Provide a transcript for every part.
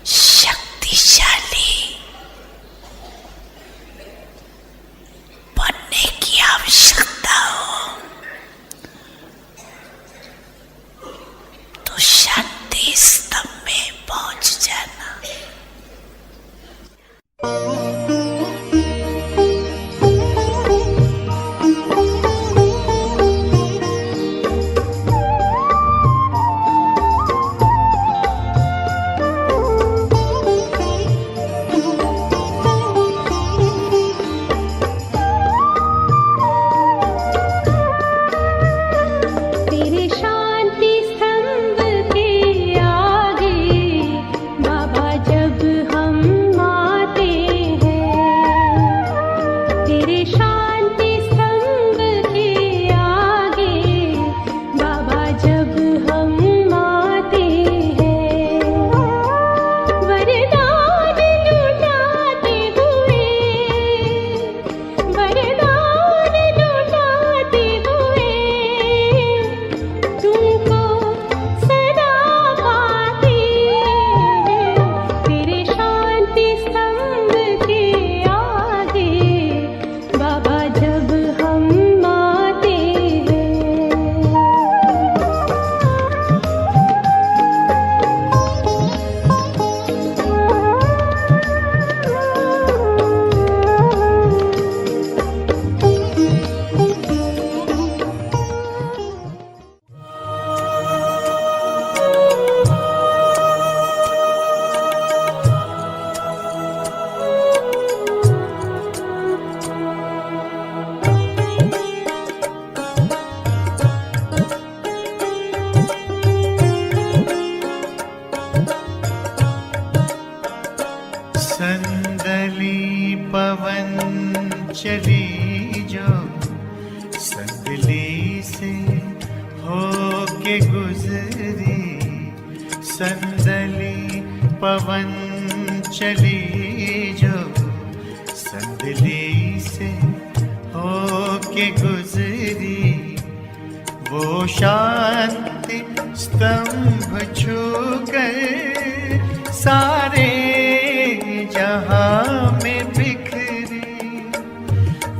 शक्तिशाली पवन चली जो संदली से होके गुजरी, संदली पवन चली जो संदली से होके गुजरी, वो शांति स्तंभ छूकर सारे जहां में बिखरी,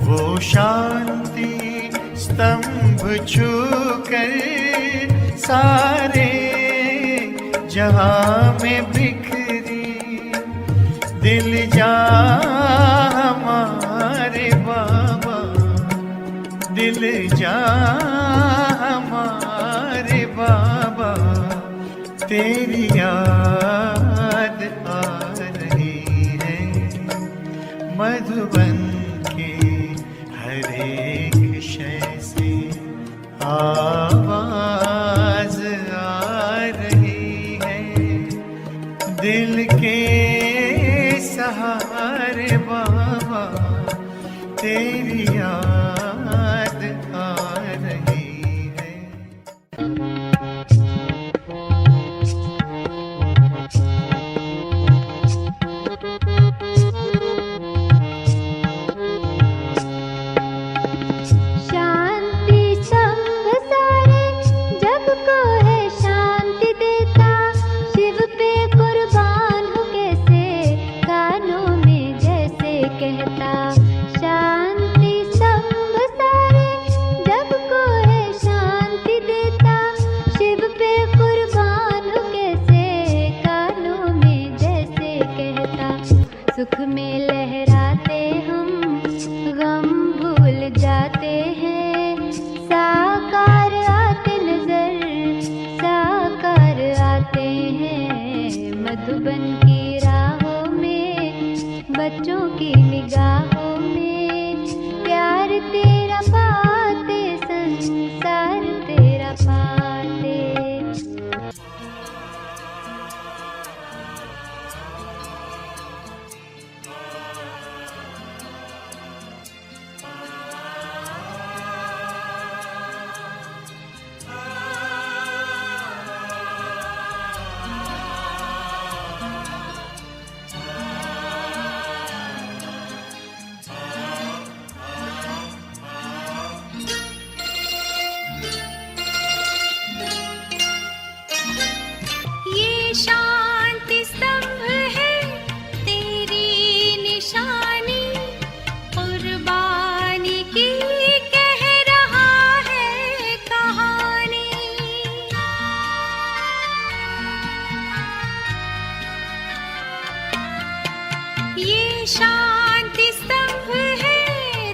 वो शांति स्तंभ छूकर सारे जहां में बिखरी, दिल जा हमारे बाबा, दिल जा हमारे बाबा, तेरी याद आ रही है, मधुबन के हर एक शय से आवाज आ रही है, दिल के सहारे बाबा, तेरी याद आ रही है। शांति स्तंभ सारे जग को है शांति देता, शिव पे कुर्बान हो कैसे कानों में जैसे कहता। शांति स्तंभ सारे जग को है शांति देता, शिव पे कुर्बान हो कैसे कानों में जैसे कहता। सुख में लहराते हम गम भूल जाते हैं, साकार आते नजर साकार आते हैं, मधुबन की राहों में बच्चों की निगाहों में, प्यार तेरा पाते संसार तेरा पाते। ये शांति स्तंभ है तेरी निशानी, कुर्बानी की कह रहा है कहानी। ये शांति स्तंभ है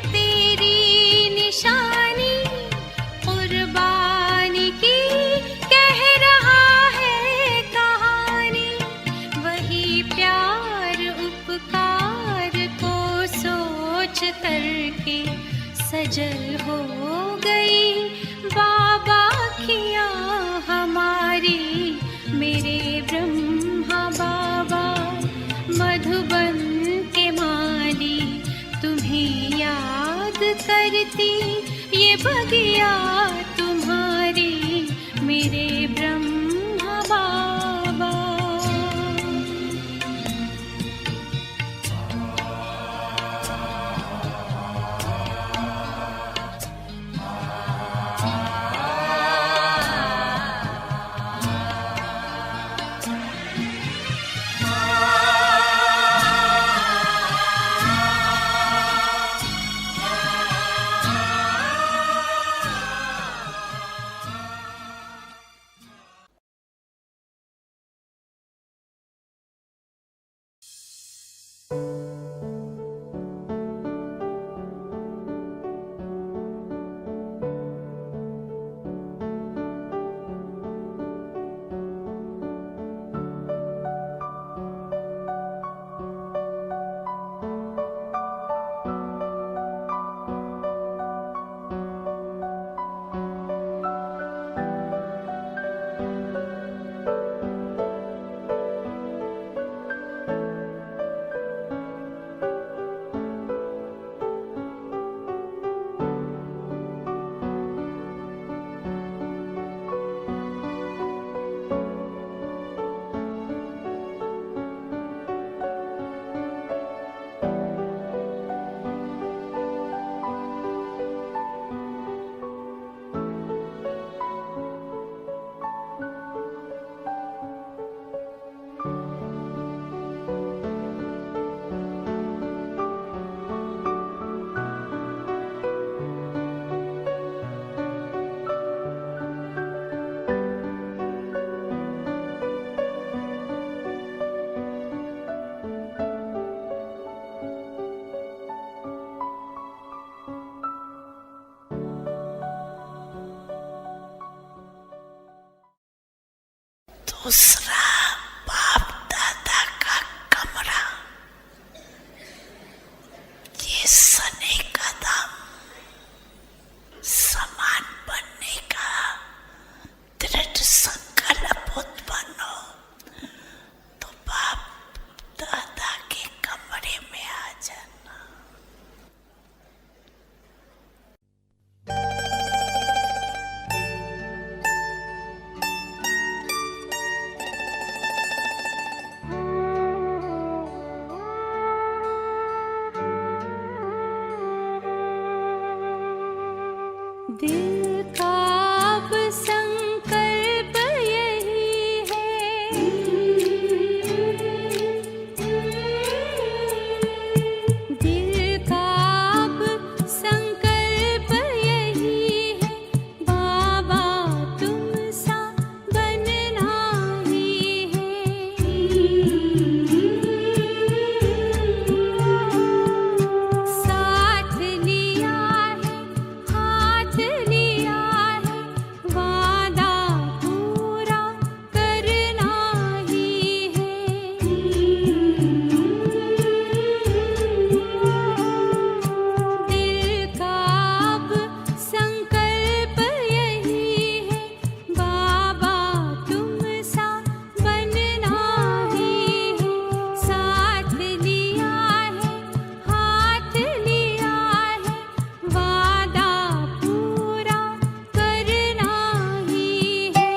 तेरी निशानी, कुर्बानी की कह रहा है कहानी। वही प्यार उपकार को सोच करके सजल हो गई बाबा किया हमारी, मेरे ब्रह्मा बाबा। मधुबन के माली तुम्हें याद करती, ये बगिया तुम्हारी, मेरे ब्रह्मा बाबा। दूसरा बाप दादा का कमरा, ये सने कदम समान बनने का दृढ़ संकल्प उत्पन्न हो तो बाप दादा के कमरे में आ जाना। दिल का अब संकल्प यही है, दिल का अब संकल्प यही है, बाबा तुम सा बनना ही है। साथ लिया है, हाथ लिया है, वादा पूरा करना ही है। दिल का अब संकल्प यही है, बाबा तुम सा बनना ही है। साथ लिया है, हाथ लिया है, वादा पूरा करना ही है।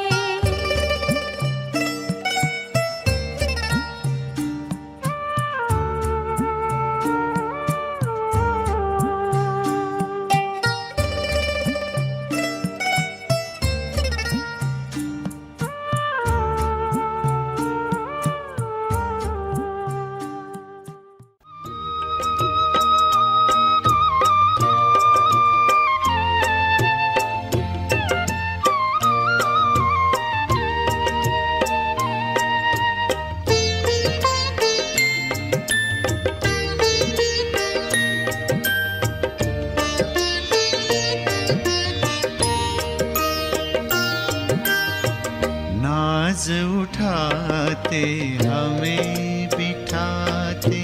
नाज उठाते हमें बिठाते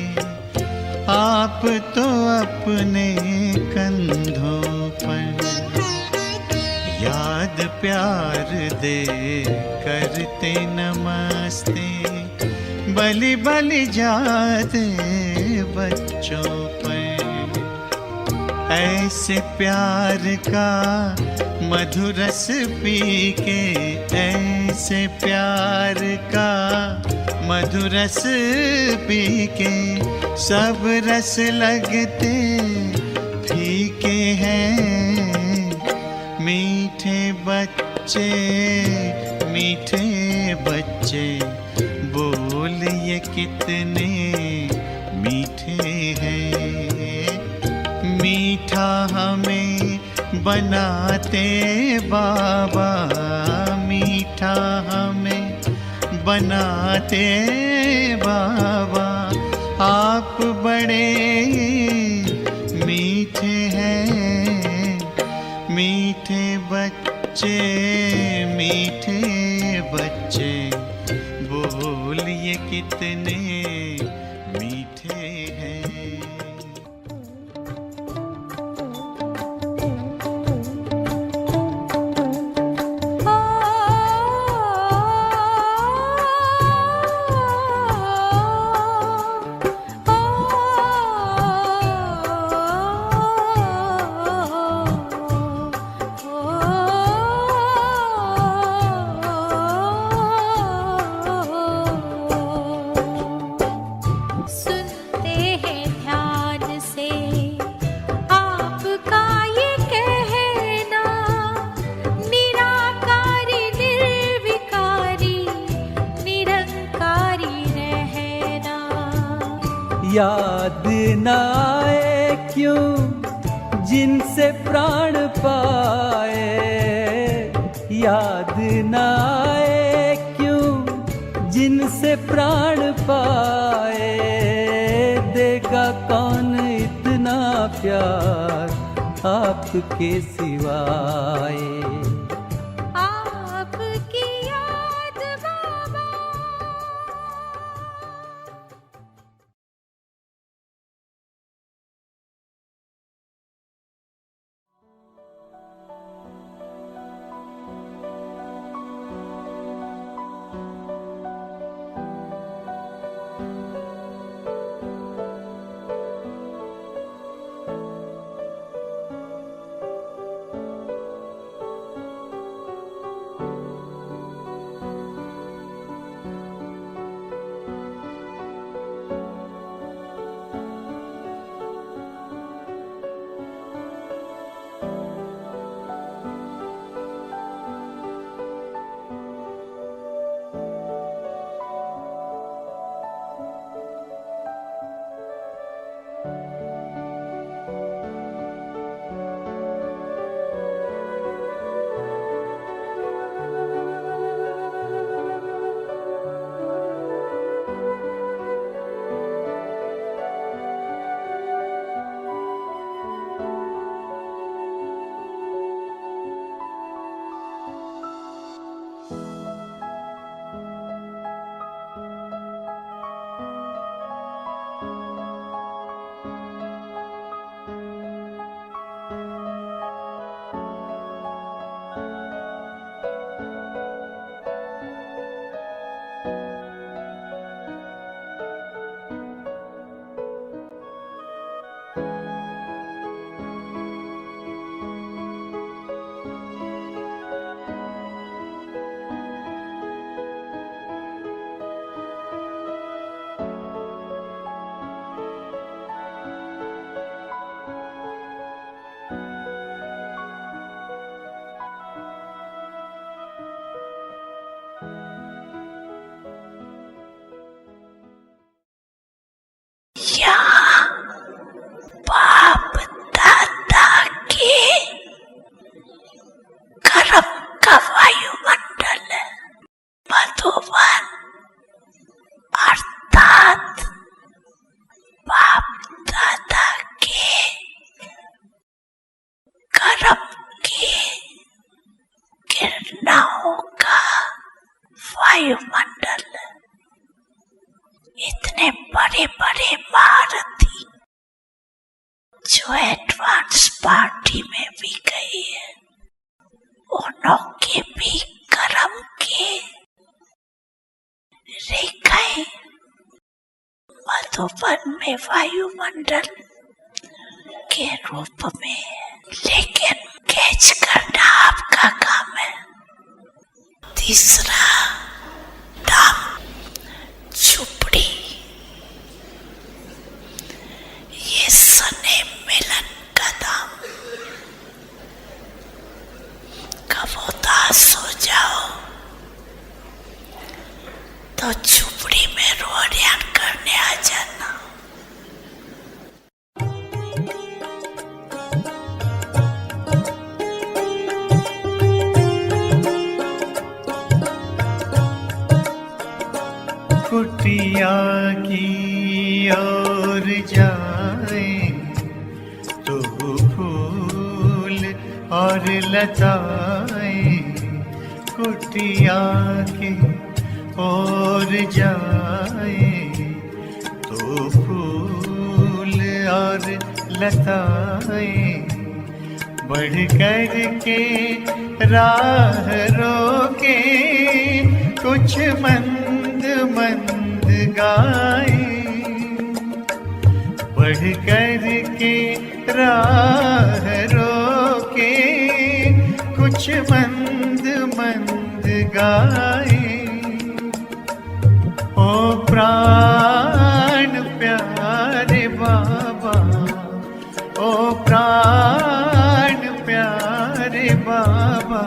आप तो अपने कंधों पर, याद प्यार दे करते नमस्ते, बलि बलि जाते बच्चों पर। ऐसे प्यार का मधुरस पी के, ऐसे प्यार का मधुरस पी के, सब रस लगते फीके हैं। मीठे बच्चे मीठे बच्चे, बोल ये कितने मीठे हैं। मीठा हमें बनाते बाबा, मीठा हमें बनाते बाबा। आप बड़े मीठे हैं, मीठे बच्चे मीठे बच्चे, बोल ये कितने मीठे हैं। याद न आए क्यों जिनसे प्राण पाए, याद न आए क्यों जिनसे प्राण पाए। देगा कौन इतना प्यार आपके सिवाय। आपकी याद बाबा इतने बड़े बड़े महारथी जो एडवांस पार्टी में भी गई है, उनों के भी कर्म के रेखाएं मधुबन में वायुमंडल के रूप में है, लेकिन कैच करना आपका काम है। तीसरा धाम झुपड़ी, ये सने मिलन का धाम। कब उदास हो जाओ तो झुपड़ी में रोहरियान करने आ जाना। कुटिया की ओर जाए तो फूल और लताएं, कुटिया की ओर जाए तो फूल और लताएं, बढ़ कर के राह रोके कुछ मंद मंद गाए, बढ़ कर के राह रोके कुछ मंद मंद गाए। ओ प्राण प्यारे बाबा, ओ प्राण प्यारे बाबा,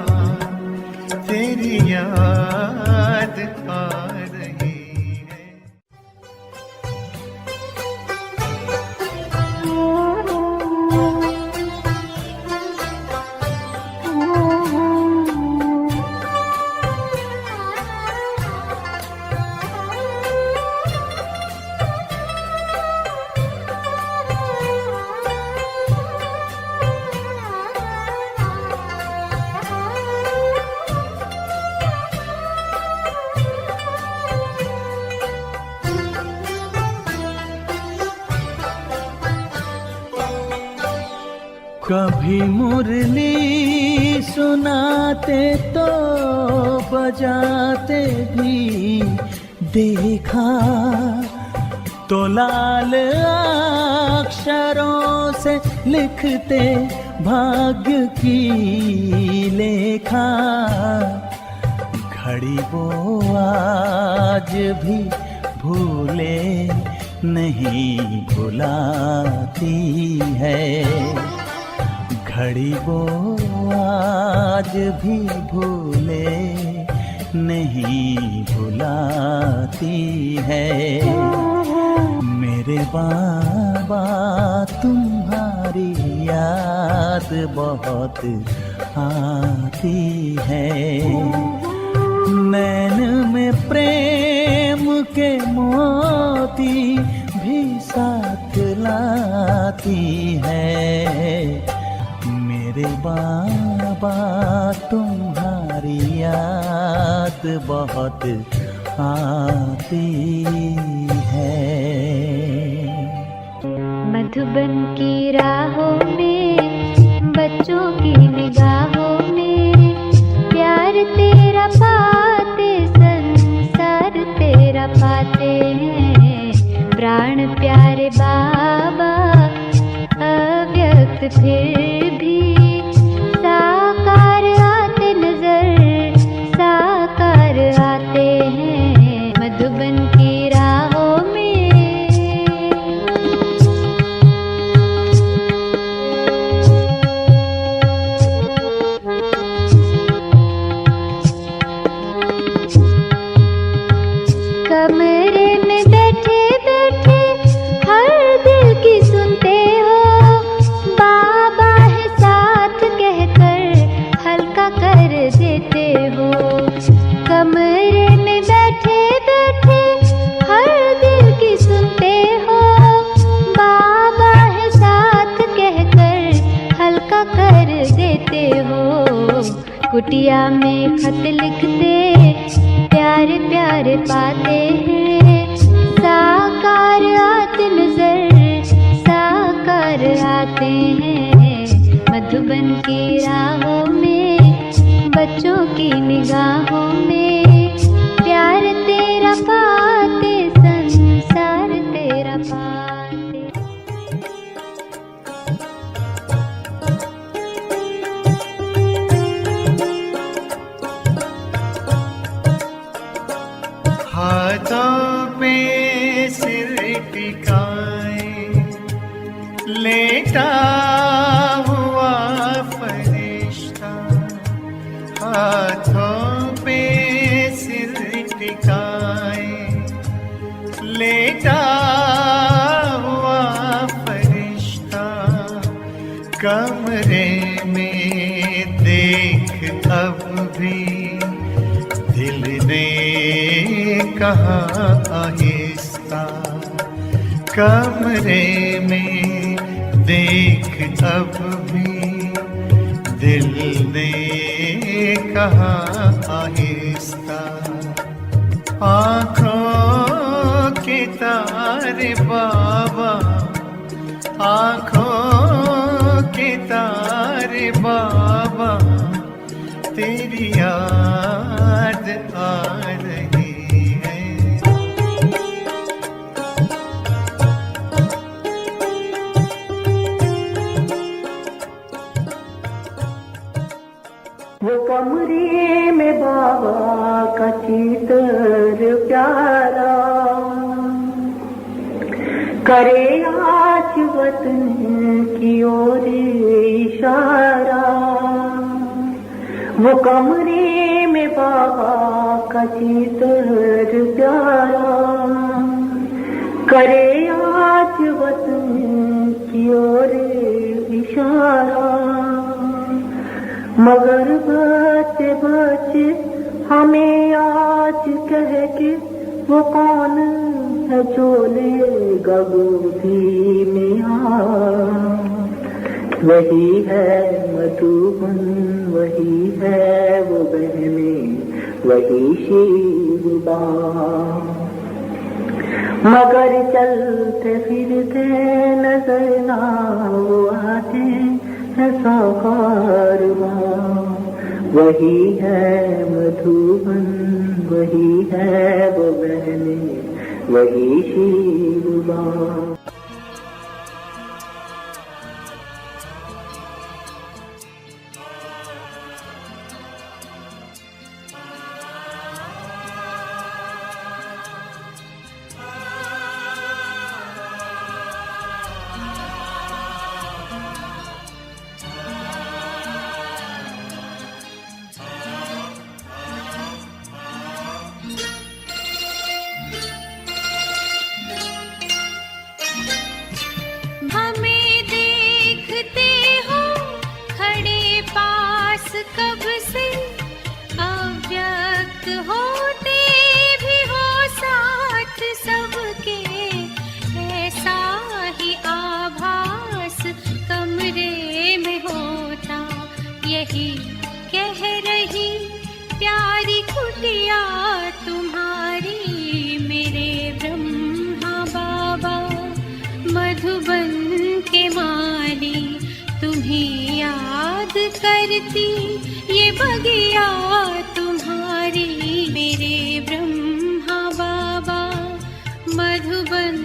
तेरी याद आ रही है। कभी मुरली सुनाते तो बजाते भी देखा, तो लाल अक्षरों से लिखते भाग्य की लेखा। घड़ी वो आज भी भूले नहीं भुलाती है, घड़ी वो आज भी भूले नहीं भुलाती है। मेरे बाबा तुम्हारी याद बहुत आती है, नैन में प्रेम के मोती भी साथ लाती है। मेरे बाबा तुम्हारी याद बहुत आती है। मधुबन की राहों में, बच्चों की निगाहों में, प्यार तेरा पाते संसार तेरा पाते हैं। प्राण प्यारे बाबा अव्यक्त फिर भी साकार आते नजर, साकार आते हैं मधुबन की राहों में। कमरे में बैठे बैठे हर दिल की सुनते हो, बाबा है साथ कहकर हल्का कर देते हो। कमरे में बैठे बैठे हर दिल की सुनते हो, बाबा है साथ कहकर हल्का कर देते हो। कुटिया में खत लिखते प्यारे प्यारे पाते हैं। लेटा हुआ फरिश्ता हाथों पे सिर टिकाए, लेटा हुआ फरिश्ता कमरे में देख अब भी दिल ने कहा आहिस्ता, कमरे में देख अब भी दिल ने कहा आहिस्ता। आँखों के तारे बाबा, आँखों के तारे बाबा, तेरी याद आ रही है। वो कमरे में बाबा का चित्र प्यारा, करे आज वतन की ओर इशारा। वो कमरे में बाबा का चित्र प्यारा, करे आज वतन की ओर इशारा। मगर बच्चे बच्चे हमें आज कह के वो कौन है जो लेगा गोदी में आ। वही है मधुबन, वही है वो बहने, वही शिवबा। मगर चलते फिरते नजर ना वो आते है कारवां। वही है मधुबन, वही है वो बहने, वही शिवबा। कब से अव्यक्त होते भी हो साथ सबके, ऐसा ही आभास कमरे में होता। यही कह रही प्यारी कुटिया तुम्हारी, मेरे ब्रह्मा बाबा मधुबन के माली। तुम्हें याद करती ये बगिया तुम्हारी, मेरे ब्रह्मा बाबा मधुबन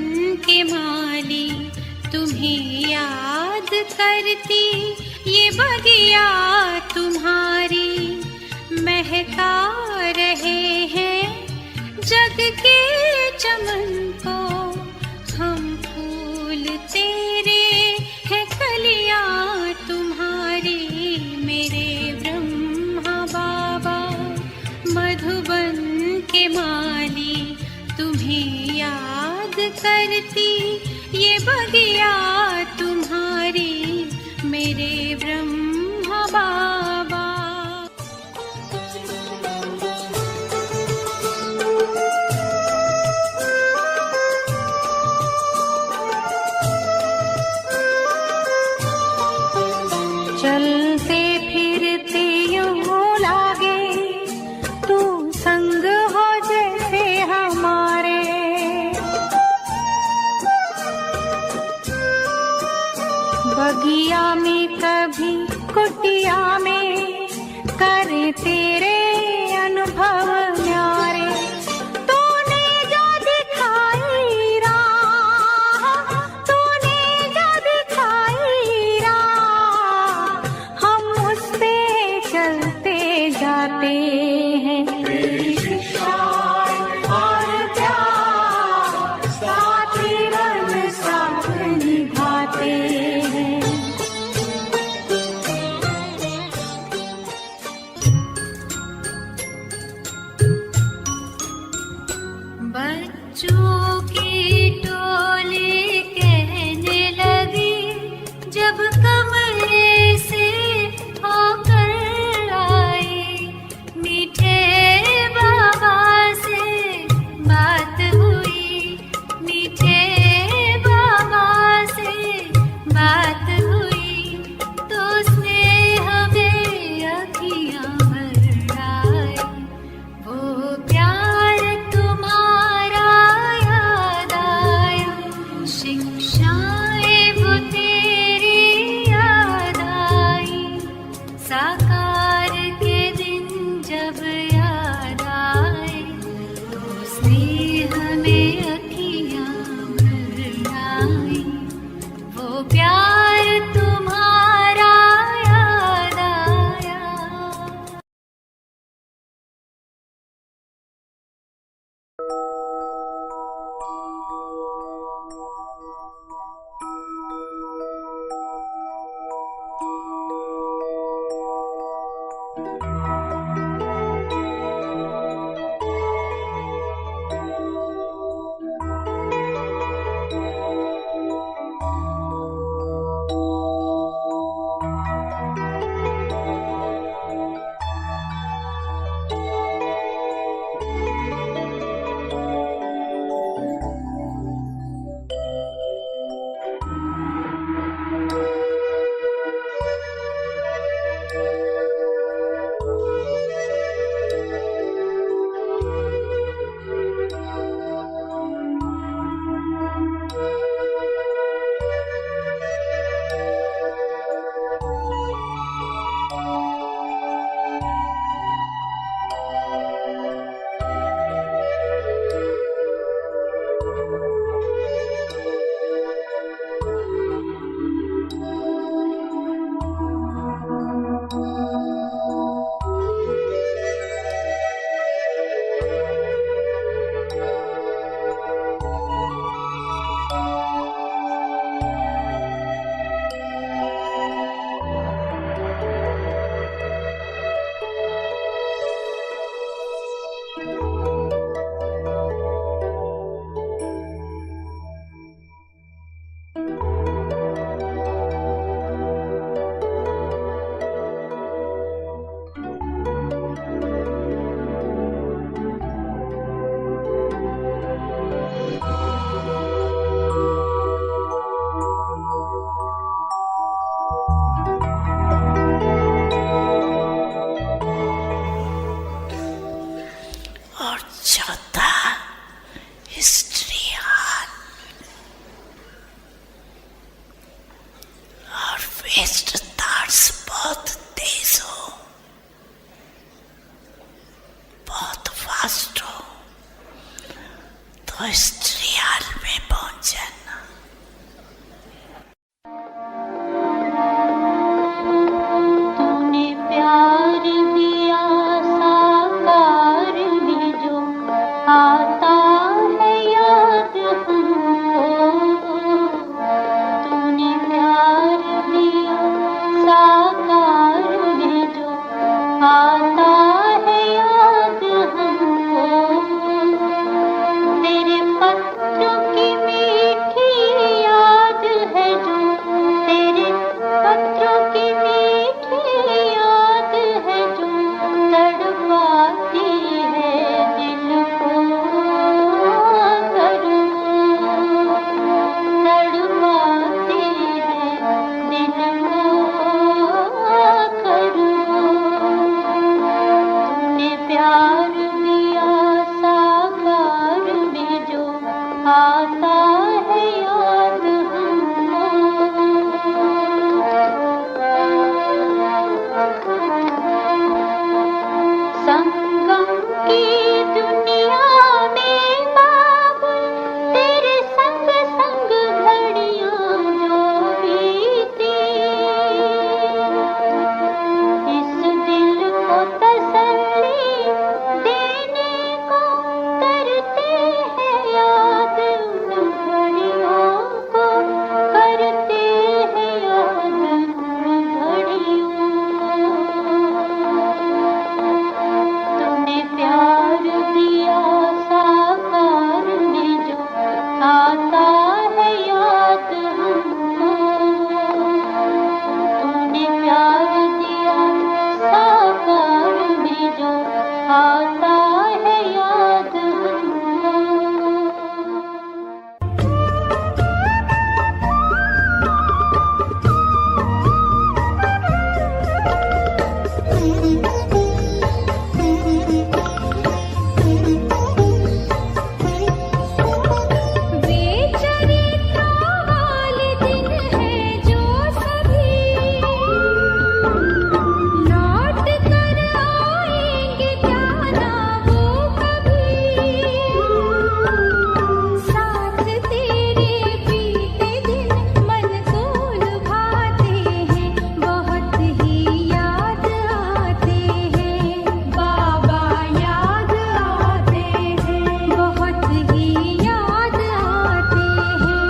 के माली। तुम्हें याद करती ये बगिया तुम्हारी। महका रहे हैं जग के चमन को हम फूल तेरे है कलियां तुम्हारी, मेरे ब्रह्मा बाबा मधुबन के माली। तुम्हें याद करती ये बगिया तुम्हारी, मेरे ब्रह्मा बाबा। चलते फिरते यूं लागे तू संग हो जैसे हमारे। बगिया में कभी कुटिया में करे तेरे अनुभव न्यारे। तूने जो दिखाई राह, तूने जो दिखाई राह, हम उस पे चलते जाते हैं। तेरी शिक्षा और प्यार साथी रंग साथ निभाते हैं। आता है याद हमको। संगम की दुनिया में बाबुल तेरे संग संग घड़ियां जो बीती, इस दिल को तसल्ली देने को करते हैं याद उन घड़ियों को, करते हैं याद उन घड़ियों को। तूने प्यार दिया साकार में जो आता है याद हमको। तूने प्यार दिया साकार में जो आता है याद हमको। वे चरित्रों वाले दिन हैं जो सभी लौट कर आएंगे क्या ना वो कभी। साथ तेरे बीते दिन मन को लुभाते हैं, बहुत ही याद आते हैं बाबा, याद आते हैं, बहुत ही याद आते हैं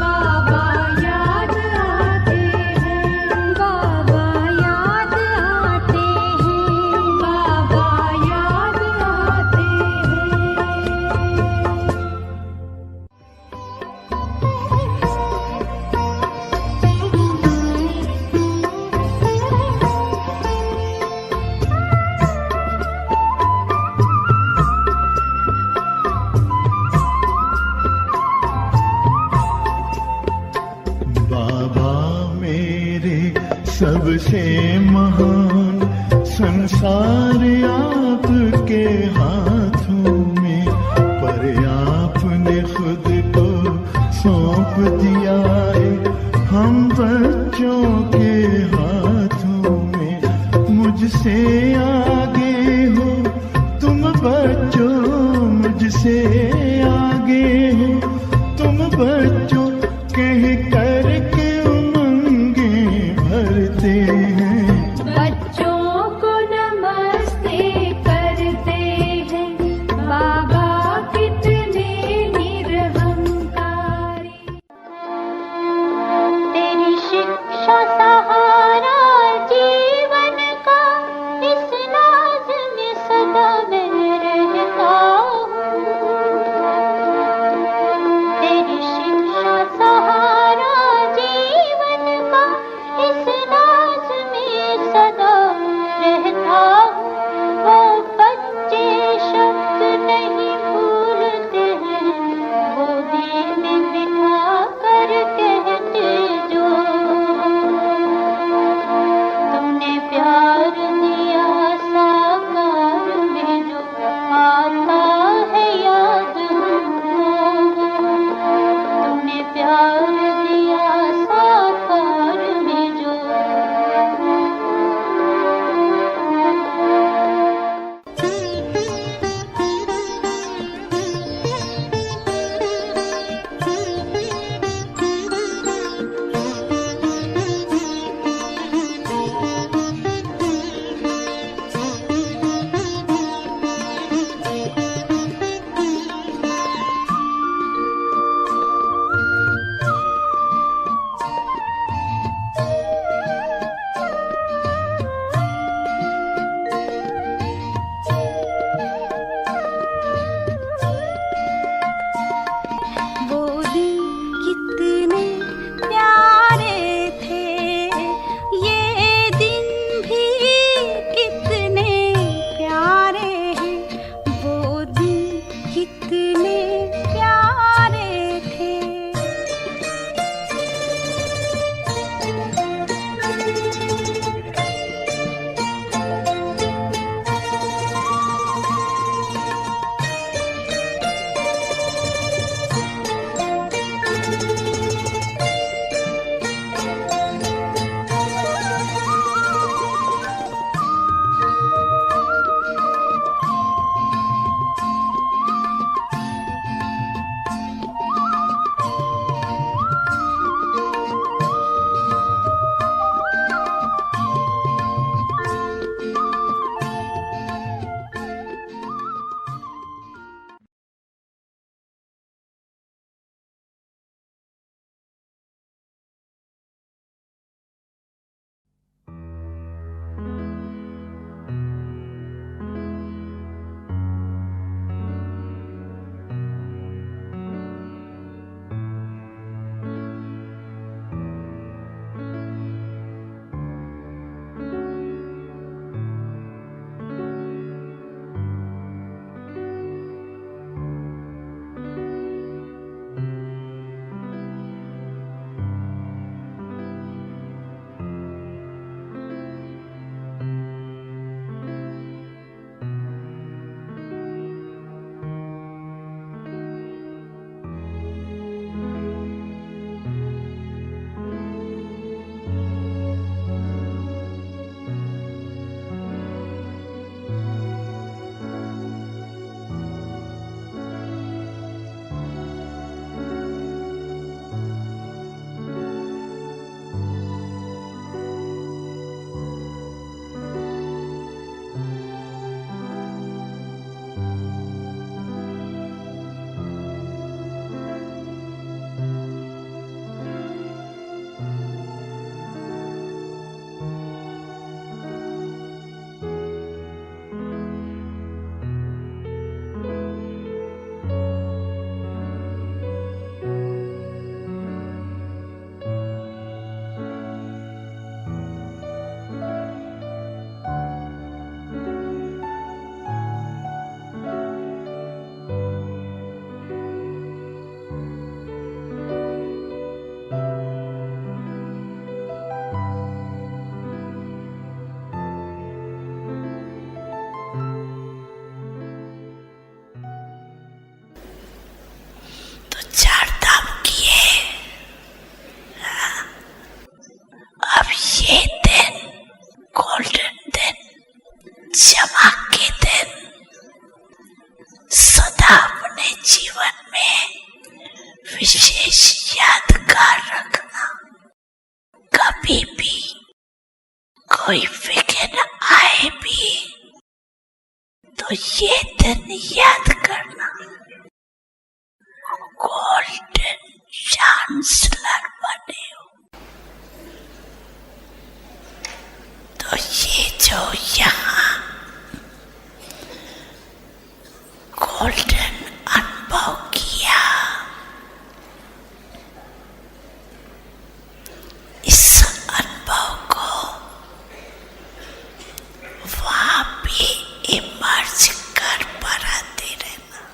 बाबा, याद आते हैं बाबा, याद आते हैं बाबा, याद आते बाबा मेरे सबसे महान, संसार आपके हाथों में, पर आपने खुद को सौंप दिया है हम बच्चों के हाथों में। मुझसे आगे हो तुम बच्चों, मुझसे आगे हो तुम बच्चों, कह कर के उमंगे भरते हैं। बच्चों को नमस्ते करते हैं बाबा, कितने निरहंकारी। तेरी शिक्षा सहारा जीवन का, इस नाज में सदा मैं रहता हूँ। विशेष यादगार रखना। कभी भी कोई विघ्न आए भी तो ये दिन याद करना, गोल्डन चांसलर बने हो। तो ये जो यहाँ गोल्डन अनुभव किया, इस अनुभव को वहां भी इमर्ज कर बनाते रहना।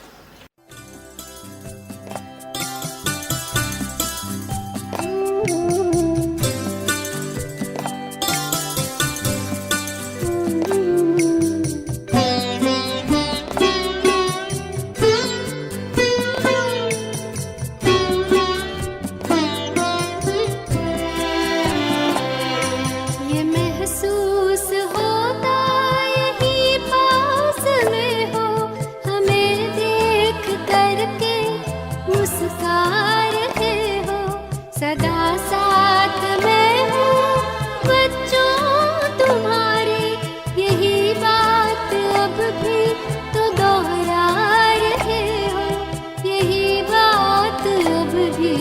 ये महसूस होता यही पास में हो, हमें देख करके मुस्का रहे हो। सदा साथ में हूँ बच्चों तुम्हारे, यही बात अब भी तो दोहरा रहे हो। यही बात अब भी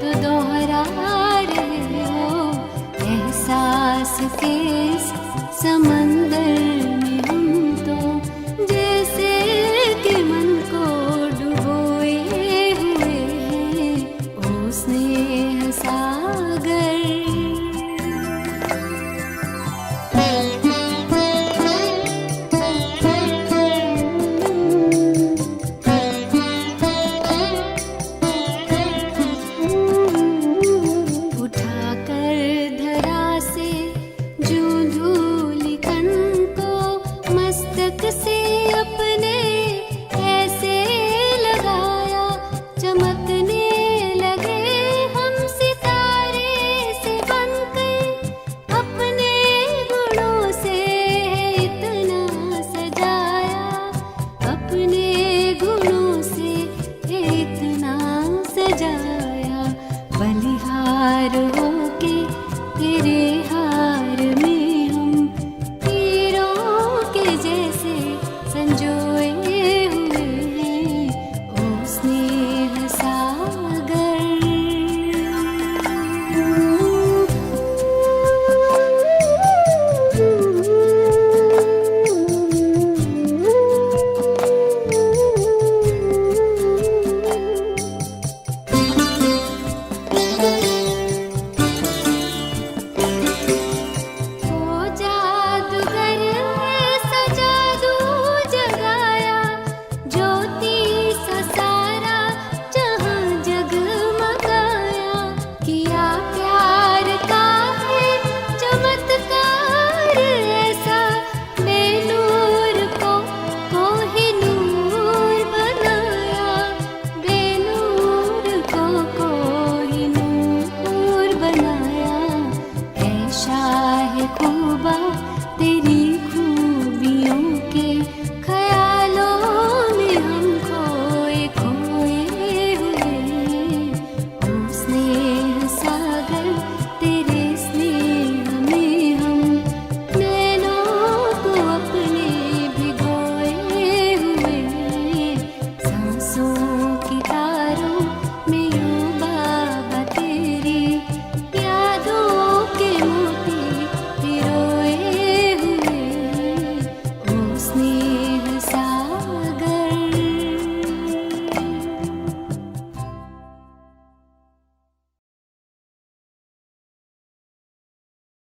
तो दोहरा रहे हो। एहसास के इस समंदर में हम तो जैसे कि मन को डुबोए हुए हैं, ओ स्नेह सागर। उठाकर धरा से जो धूलि कण को मस्तक से अपने ऐसे लगाया, चमकने लगे हम सितारे से बनकर। अपने गुणों से इतना सजाया, अपने गुणों से इतना सजाया। बलिहार होके तेरे